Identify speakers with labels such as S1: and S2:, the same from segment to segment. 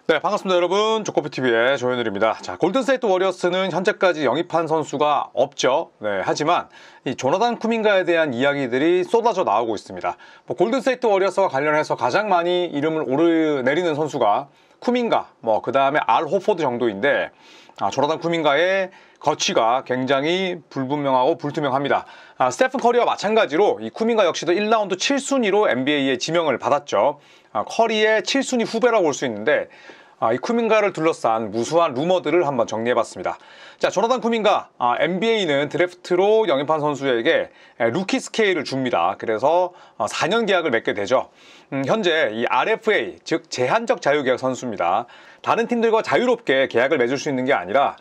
S1: 네, 반갑습니다 여러분. 조코피TV의 조현일입니다. 자, 골든스테이트 워리어스는 현재까지 영입한 선수가 없죠. 네, 하지만 이 조나단 쿠민가에 대한 이야기들이 쏟아져 나오고 있습니다. 골든스테이트 워리어스와 관련해서 가장 많이 이름을 오르내리는 선수가 쿠민가, 그 다음에 알 호포드 정도인데, 조나단 쿠민가의 거취가 굉장히 불분명하고 불투명합니다. 스테픈 커리와 마찬가지로 이 쿠민가 역시도 1라운드 7순위로 NBA에 지명을 받았죠. 커리의 7순위 후배라고 볼 수 있는데, 이 쿠민가를 둘러싼 무수한 루머들을 한번 정리해봤습니다. 자, 조나단 쿠민가, NBA는 드래프트로 영입한 선수에게 루키 스케일을 줍니다. 그래서 4년 계약을 맺게 되죠. 현재 이 RFA, 즉 제한적 자유계약 선수입니다. 다른 팀들과 자유롭게 계약을 맺을 수 있는 게 아니라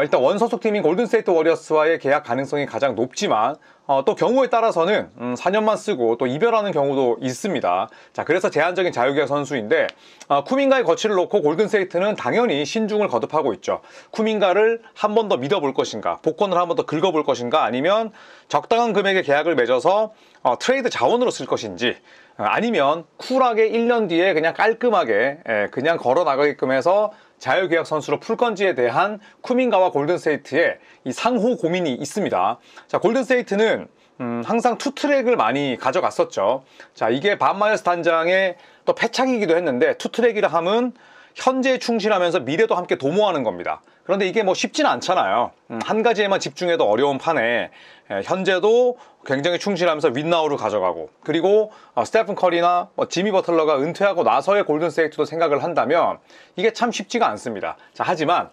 S1: 일단 원소속 팀인 골든스테이트 워리어스와의 계약 가능성이 가장 높지만 또 경우에 따라서는 4년만 쓰고 또 이별하는 경우도 있습니다. 자, 그래서 제한적인 자유계약 선수인데 쿠민가의 거취를 놓고 골든스테이트는 당연히 신중을 거듭하고 있죠. 쿠민가를 한 번 더 믿어볼 것인가, 복권을 한 번 더 긁어볼 것인가, 아니면 적당한 금액의 계약을 맺어서 트레이드 자원으로 쓸 것인지, 아니면 쿨하게 1년 뒤에 그냥 깔끔하게 그냥 걸어 나가게끔 해서 자유계약 선수로 풀 건지에 대한 쿠민가와 골든스테이트의 이 상호 고민이 있습니다. 자, 골든스테이트는 항상 투트랙을 많이 가져갔었죠. 자, 이게 밥 마이어스 단장의 또 패착이기도 했는데, 투트랙이라 함은 현재에 충실하면서 미래도 함께 도모하는 겁니다. 그런데 이게 쉽지는 않잖아요. 한 가지에만 집중해도 어려운 판에 현재도 굉장히 충실하면서 윈나우를 가져가고, 그리고 스테픈 커리나 지미 버틀러가 은퇴하고 나서의 골든스테이트도 생각을 한다면 이게 참 쉽지가 않습니다. 자, 하지만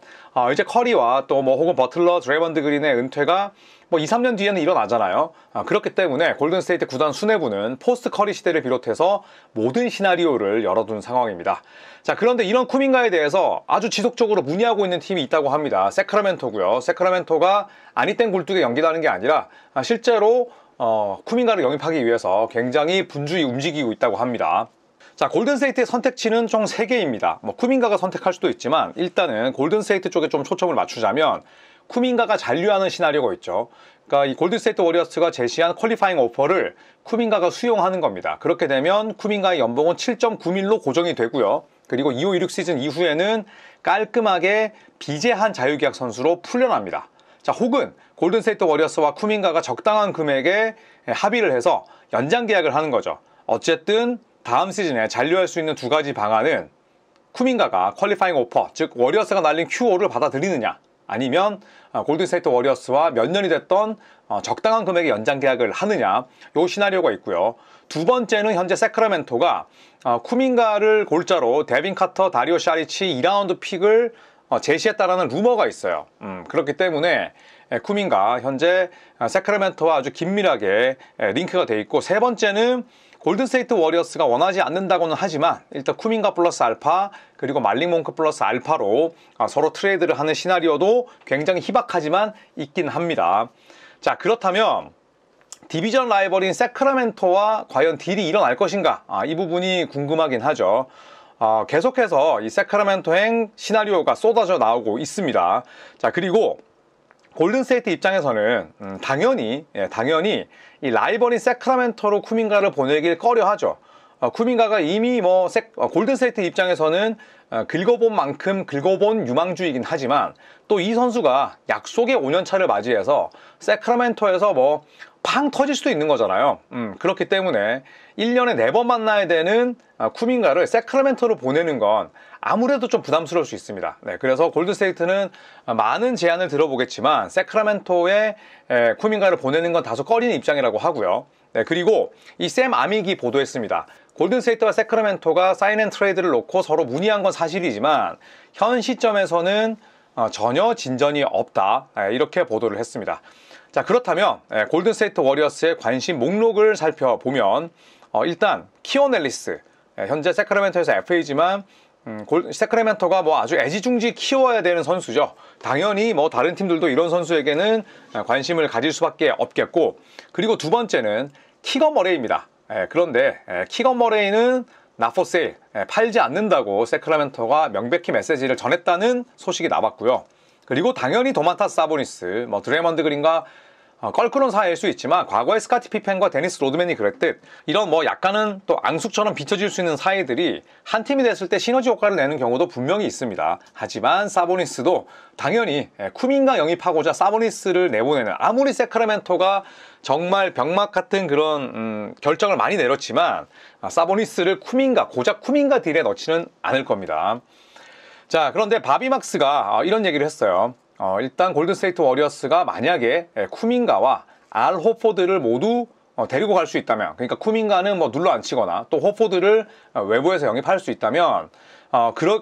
S1: 이제 커리와 또 혹은 버틀러, 드레이먼드 그린의 은퇴가 2, 3년 뒤에는 일어나잖아요. 그렇기 때문에 골든스테이트 구단 수뇌부는 포스트 커리 시대를 비롯해서 모든 시나리오를 열어둔 상황입니다. 자, 그런데 이런 쿠민가에 대해서 아주 지속적으로 문의하고 있는 팀이 있다고 합니다. 세크라멘토고요. 세크라멘토가 아니 땐 굴뚝에 연기하는 게 아니라 실제로 쿠민가를 영입하기 위해서 굉장히 분주히 움직이고 있다고 합니다. 자, 골든스테이트의 선택지는 총 3개입니다. 쿠민가가 선택할 수도 있지만 일단은 골든스테이트 쪽에 좀 초점을 맞추자면 쿠민가가 잔류하는 시나리오가 있죠. 그러니까 이 골든스테이트 워리어스가 제시한 퀄리파잉 오퍼를 쿠민가가 수용하는 겁니다. 그렇게 되면 쿠민가의 연봉은 7.9밀로 고정이 되고요. 그리고 25-26 시즌 이후에는 깔끔하게 비제한 자유계약 선수로 풀려납니다. 자, 혹은 골든스테이트 워리어스와 쿠민가가 적당한 금액에 합의를 해서 연장 계약을 하는 거죠. 어쨌든 다음 시즌에 잔류할 수 있는 두 가지 방안은 쿠민가가 퀄리파잉 오퍼, 즉 워리어스가 날린 QO를 받아들이느냐, 아니면 골든스테이트 워리어스와 몇 년이 됐던 적당한 금액의 연장 계약을 하느냐, 요 시나리오가 있고요. 두 번째는 현재 세크라멘토가 쿠민가를 골자로 데빈 카터, 다리오 샤리치 2라운드 픽을 제시했다라는 루머가 있어요. 그렇기 때문에 쿠민가 현재 세크라멘토와 아주 긴밀하게 링크가 돼 있고, 세 번째는 골든스테이트 워리어스가 원하지 않는다고는 하지만 일단 쿠민가 플러스 알파, 그리고 말링 몽크 플러스 알파로 서로 트레이드를 하는 시나리오도 굉장히 희박하지만 있긴 합니다. 자, 그렇다면 디비전 라이벌인 세크라멘토와 과연 딜이 일어날 것인가? 이 부분이 궁금하긴 하죠. 계속해서 이 세크라멘토행 시나리오가 쏟아져 나오고 있습니다. 자, 그리고 골든스테이트 입장에서는 당연히 이 라이벌인 세크라멘토로 쿠민가를 보내길 꺼려하죠. 쿠민가가 이미 골든스테이트 입장에서는 긁어본 만큼 긁어본 유망주이긴 하지만 또 이 선수가 약속의 5년차를 맞이해서 세크라멘토에서 팡 터질 수도 있는 거잖아요. 그렇기 때문에 1년에 4번 만나야 되는 쿠민가를 세크라멘토로 보내는 건 아무래도 좀 부담스러울 수 있습니다. 네, 그래서 골든스테이트는 많은 제안을 들어보겠지만 세크라멘토에 쿠민가를 보내는 건 다소 꺼리는 입장이라고 하고요. 네, 그리고 이 샘 아믹이 보도했습니다. 골든스테이트와 세크라멘토가 사인 앤 트레이드를 놓고 서로 문의한 건 사실이지만 현 시점에서는 전혀 진전이 없다, 이렇게 보도를 했습니다. 자, 그렇다면 골든스테이트 워리어스의 관심 목록을 살펴보면 일단 키온 앨리스, 현재 세크라멘토에서 FA지만 세크라멘토가 아주 애지중지 키워야 되는 선수죠. 당연히 다른 팀들도 이런 선수에게는 관심을 가질 수밖에 없겠고, 그리고 두 번째는 키건 머레이입니다. 그런데 키건 머레이는 not for sale, 팔지 않는다고 세크라멘토가 명백히 메시지를 전했다는 소식이 나왔고요. 그리고 당연히 도만타스 사보니스, 드레이먼드 그린과 껄끄러운 사이일 수 있지만 과거에 스카티 피펜과 데니스 로드맨이 그랬듯 이런 뭐 약간은 또 앙숙처럼 비춰질 수 있는 사이들이 한 팀이 됐을 때 시너지 효과를 내는 경우도 분명히 있습니다. 하지만 사보니스도 당연히 쿠민가 영입하고자 사보니스를 내보내는, 아무리 세크라멘토가 정말 병맛 같은 그런 결정을 많이 내렸지만 사보니스를 고작 쿠민가 딜에 넣지는 않을 겁니다. 자, 그런데 바비 막스가 이런 얘기를 했어요. 일단 골든스테이트 워리어스가 만약에 쿠민가와 알 호포드를 모두 데리고 갈 수 있다면, 그러니까 쿠민가는 뭐 눌러앉히거나 또 호포드를 외부에서 영입할 수 있다면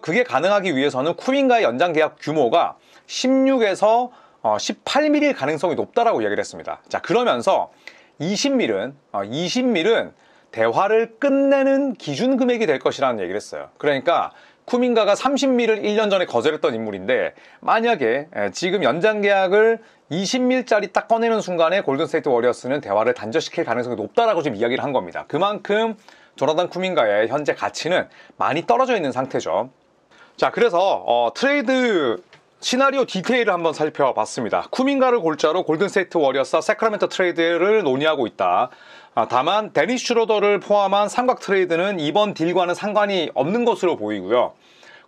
S1: 그게 가능하기 위해서는 쿠민가의 연장 계약 규모가 16에서 18밀일 가능성이 높다라고 얘기를 했습니다. 자, 그러면서 20밀은 대화를 끝내는 기준 금액이 될 것이라는 얘기를 했어요. 그러니까 쿠민가가 30밀을 1년 전에 거절했던 인물인데 만약에 지금 연장 계약을 20밀짜리 딱 꺼내는 순간에 골든스테이트 워리어스는 대화를 단절시킬 가능성이 높다라고 지금 이야기를 한 겁니다. 그만큼 조나단 쿠민가의 현재 가치는 많이 떨어져 있는 상태죠. 자, 그래서 트레이드 시나리오 디테일을 한번 살펴봤습니다. 쿠민가를 골자로 골든스테이트 워리어스와 세크라멘토 트레이드를 논의하고 있다. 다만 데니스 슈로더를 포함한 삼각 트레이드는 이번 딜과는 상관이 없는 것으로 보이고요.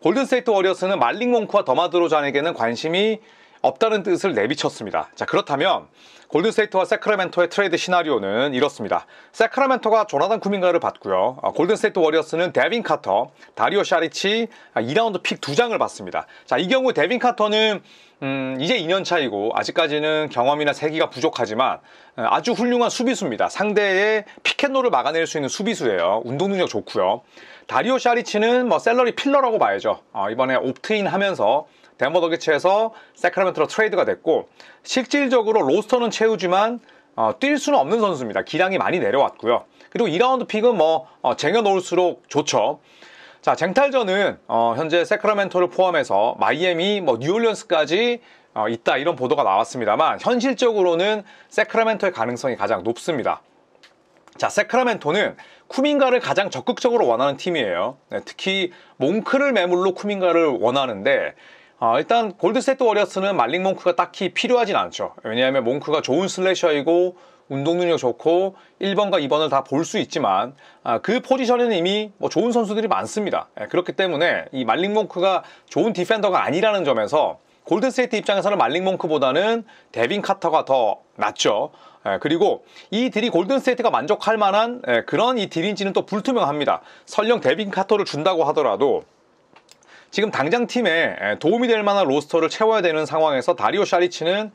S1: 골든스테이트 워리어스는 말릭 몽크와 더마드로잔에게는 관심이 없다는 뜻을 내비쳤습니다. 자, 그렇다면 골든스테이트와 세크라멘토의 트레이드 시나리오는 이렇습니다. 세크라멘토가 조나단 쿠민가를 받고요. 골든스테이트 워리어스는 데빈 카터, 다리오 샤리치 2라운드 픽 2장을 받습니다. 자, 이 경우 데빈 카터는 이제 2년 차이고 아직까지는 경험이나 세기가 부족하지만 아주 훌륭한 수비수입니다. 상대의 피켓롤을 막아낼 수 있는 수비수예요. 운동 능력 좋고요. 다리오 샤리치는 뭐 셀러리 필러라고 봐야죠. 이번에 옵트인 하면서 덴버 너게츠에서 세크라멘토로 트레이드가 됐고 실질적으로 로스터는 채우지만 뛸 수는 없는 선수입니다. 기량이 많이 내려왔고요. 그리고 2라운드 픽은 쟁여놓을수록 좋죠. 자, 쟁탈전은 현재 세크라멘토를 포함해서 마이애미, 뉴올리언스까지 있다, 이런 보도가 나왔습니다만 현실적으로는 세크라멘토의 가능성이 가장 높습니다. 자, 세크라멘토는 쿠민가를 가장 적극적으로 원하는 팀이에요. 네, 특히 몽크를 매물로 쿠민가를 원하는데 일단 골든스테이트 워리어스는 말릭 몽크가 딱히 필요하진 않죠. 왜냐하면 몽크가 좋은 슬래셔이고 운동 능력 좋고 1번과 2번을 다 볼 수 있지만 그 포지션에는 이미 좋은 선수들이 많습니다. 그렇기 때문에 이 말릭 몽크가 좋은 디펜더가 아니라는 점에서 골든스테이트 입장에서는 말릭 몽크보다는 데빈 카터가 더 낫죠. 그리고 이 딜이 골든스테이트가 만족할 만한 그런 이 딜인지는 또 불투명합니다. 설령 데빈 카터를 준다고 하더라도 지금 당장 팀에 도움이 될 만한 로스터를 채워야 되는 상황에서 다리오 샤리치는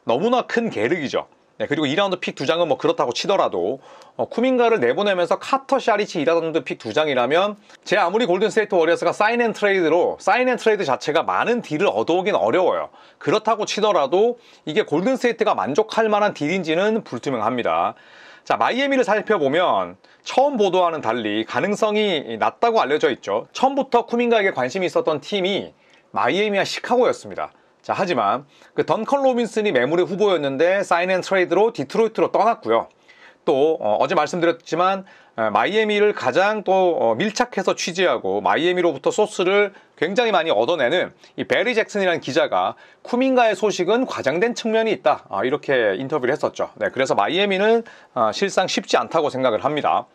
S1: 너무나 큰 계륵이죠. 그리고 2라운드 픽 2장은 그렇다고 치더라도 쿠민가를 내보내면서 카터, 샤리치 2라운드 픽 2장이라면 제 아무리 골든스테이트 워리어스가 사인앤트레이드 자체가 많은 딜을 얻어오긴 어려워요. 그렇다고 치더라도 이게 골든스테이트가 만족할 만한 딜인지는 불투명합니다. 자, 마이애미를 살펴보면 처음 보도와는 달리 가능성이 낮다고 알려져 있죠. 처음부터 쿠민가에게 관심이 있었던 팀이 마이애미와 시카고였습니다. 자, 하지만 그 던컨 로빈슨이 매물의 후보였는데 사인앤트레이드로 디트로이트로 떠났고요. 또 어제 말씀드렸지만 마이애미를 가장 또 밀착해서 취재하고 마이애미로부터 소스를 굉장히 많이 얻어내는 이 베리 잭슨이라는 기자가 쿠민가의 소식은 과장된 측면이 있다, 이렇게 인터뷰를 했었죠. 네, 그래서 마이애미는 실상 쉽지 않다고 생각을 합니다.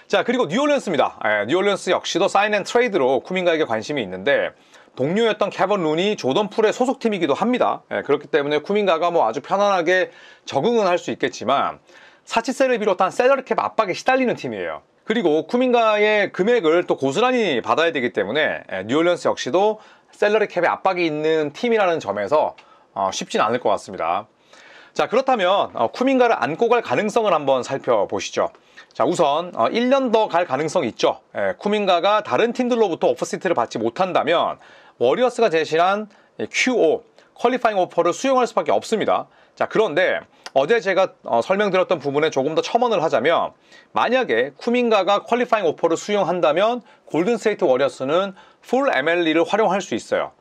S1: 자, 그리고 뉴올리언스입니다. 뉴올리언스 역시도 사인앤트레이드로 쿠민가에게 관심이 있는데 동료였던 캐번 룬이 조던 풀의 소속팀이기도 합니다. 그렇기 때문에 쿠민가가 아주 편안하게 적응은 할 수 있겠지만 사치세를 비롯한 셀러리캡 압박에 시달리는 팀이에요. 그리고 쿠민가의 금액을 또 고스란히 받아야 되기 때문에 뉴올리언스 역시도 셀러리캡의 압박이 있는 팀이라는 점에서 쉽진 않을 것 같습니다. 자, 그렇다면 쿠민가를 안고 갈 가능성을 한번 살펴보시죠. 자, 우선 1년 더 갈 가능성이 있죠. 쿠민가가 다른 팀들로부터 오퍼시트를 받지 못한다면 워리어스가 제시한 QO, 퀄리파잉 오퍼를 수용할 수밖에 없습니다. 자, 그런데 어제 제가 설명드렸던 부분에 조금 더 첨언을 하자면 만약에 쿠민가가 퀄리파잉 오퍼를 수용한다면 골든스테이트 워리어스는 풀 MLE를 활용할 수 있어요.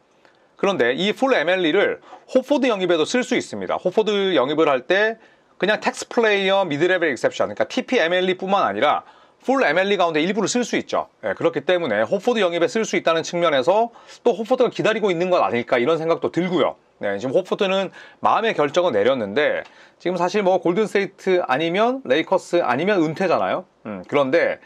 S1: 그런데 이 풀 MLE를 호포드 영입에도 쓸 수 있습니다. 호포드 영입을 할 때 그냥 텍스 플레이어 미드레벨 익셉션, 그러니까 TP MLE 뿐만 아니라 풀 MLE 가운데 일부를 쓸 수 있죠. 그렇기 때문에 호포드 영입에 쓸 수 있다는 측면에서 또 호포드가 기다리고 있는 것 아닐까, 이런 생각도 들고요. 네, 지금 호포드는 마음의 결정을 내렸는데 지금 사실 뭐 골든스테이트 아니면 레이커스 아니면 은퇴잖아요. 그런데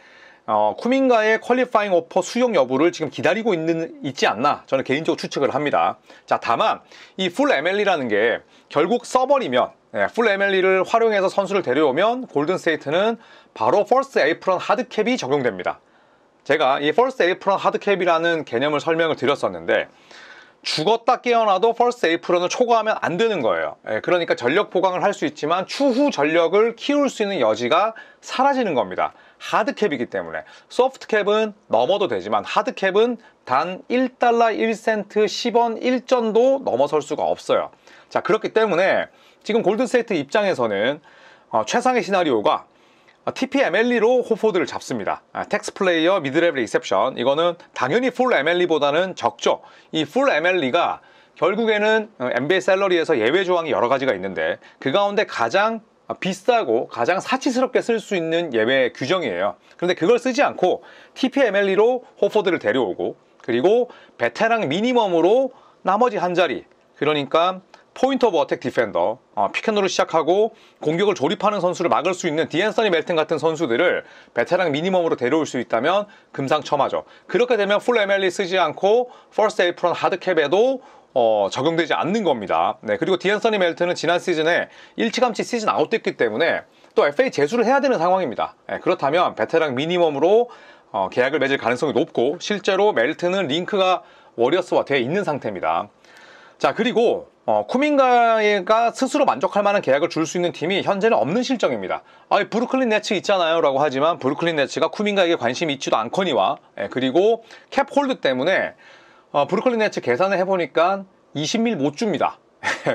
S1: 쿠민가의 퀄리파잉 오퍼 수용 여부를 지금 기다리고 있지 않나 저는 개인적으로 추측을 합니다. 자, 다만 이 풀 MLE라는 게 결국 써버리면 풀 MLE를 활용해서 선수를 데려오면 골든스테이트는 바로 퍼스트 에이프런 하드캡이 적용됩니다. 제가 이 퍼스트 에이프런 하드캡이라는 개념을 설명을 드렸었는데 죽었다 깨어나도 퍼스트 에이프런을 초과하면 안 되는 거예요. 그러니까 전력 보강을 할 수 있지만 추후 전력을 키울 수 있는 여지가 사라지는 겁니다. 하드캡이기 때문에. 소프트캡은 넘어도 되지만 하드캡은 단 1달러 1센트 10원 1전도 넘어설 수가 없어요. 자, 그렇기 때문에 지금 골든스테이트 입장에서는 최상의 시나리오가 TP MLE로 호포드를 잡습니다. 텍스 플레이어 미드레벨 리셉션, 이거는 당연히 풀 MLE보다는 적죠. 이 풀 MLE가 결국에는 NBA 샐러리에서 예외 조항이 여러 가지가 있는데 그 가운데 가장 비싸고 가장 사치스럽게 쓸 수 있는 예외 규정이에요. 그런데 그걸 쓰지 않고 TP MLE로 호포드를 데려오고 그리고 베테랑 미니멈으로 나머지 한 자리, 그러니까 포인트 오브 어택 디펜더, 피켓롤을 시작하고 공격을 조립하는 선수를 막을 수 있는 디앤서니 멜튼 같은 선수들을 베테랑 미니멈으로 데려올 수 있다면 금상첨화죠. 그렇게 되면 풀 MLE 쓰지 않고 퍼스트 에이프런 하드캡에도 적용되지 않는 겁니다. 네, 그리고 디앤서니 멜튼은 지난 시즌에 일찌감치 시즌 아웃됐기 때문에 또 FA 재수를 해야 되는 상황입니다. 네, 그렇다면 베테랑 미니멈으로 계약을 맺을 가능성이 높고 실제로 멜튼은 링크가 워리어스와 되어 있는 상태입니다. 자, 그리고 쿠민가가 스스로 만족할 만한 계약을 줄 수 있는 팀이 현재는 없는 실정입니다. 브루클린 네츠 있잖아요 라고 하지만 브루클린 네츠가 쿠민가에게 관심이 있지도 않거니와, 그리고 캡 홀드 때문에 브루클린 네츠 계산을 해보니까 20밀 못 줍니다.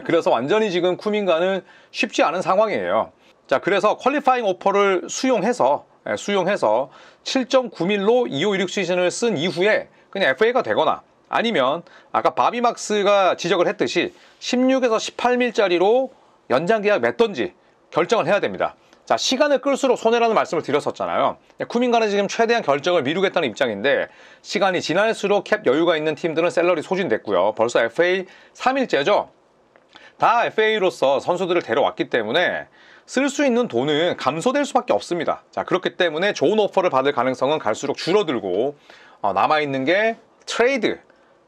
S1: 그래서 완전히 지금 쿠민가는 쉽지 않은 상황이에요. 자, 그래서 퀄리파잉 오퍼를 수용해서 7.9밀로 2516 시즌을 쓴 이후에 그냥 FA가 되거나, 아니면 아까 바비 막스가 지적을 했듯이 16에서 18밀짜리로 연장 계약 맺던지 결정을 해야 됩니다. 자, 시간을 끌수록 손해라는 말씀을 드렸었잖아요. 쿠민가는 지금 최대한 결정을 미루겠다는 입장인데 시간이 지날수록 캡 여유가 있는 팀들은 셀러리 소진됐고요. 벌써 FA 3일째죠. 다 FA로서 선수들을 데려왔기 때문에 쓸 수 있는 돈은 감소될 수밖에 없습니다. 자, 그렇기 때문에 좋은 오퍼를 받을 가능성은 갈수록 줄어들고 남아있는 게 트레이드,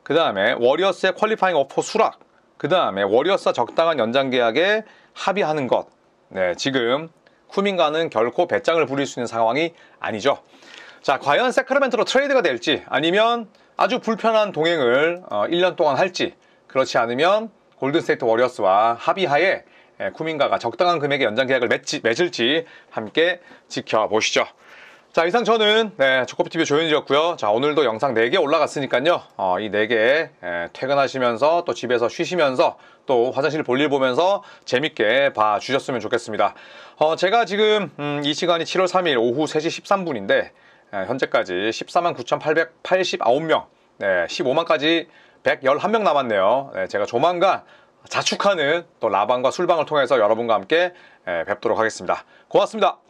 S1: 그 다음에 워리어스의 퀄리파잉 오퍼 수락, 그 다음에 워리어스와 적당한 연장 계약에 합의하는 것. 네, 지금 쿠민가는 결코 배짱을 부릴 수 있는 상황이 아니죠. 자, 과연 세크라멘토로 트레이드가 될지, 아니면 아주 불편한 동행을 1년 동안 할지, 그렇지 않으면 골든스테이트 워리어스와 합의하에 쿠민가가 적당한 금액의 연장 계약을 맺을지 함께 지켜보시죠. 자, 이상 저는 조코피TV 조현일이었고요. 자, 오늘도 영상 4개 올라갔으니까요. 이 4개 퇴근하시면서 또 집에서 쉬시면서 또 화장실 볼일 보면서 재밌게 봐주셨으면 좋겠습니다. 제가 지금 이 시간이 7월 3일 오후 3시 13분인데 현재까지 149,889명, 15만까지 111명 남았네요. 제가 조만간 자축하는 또 라방과 술방을 통해서 여러분과 함께 뵙도록 하겠습니다. 고맙습니다.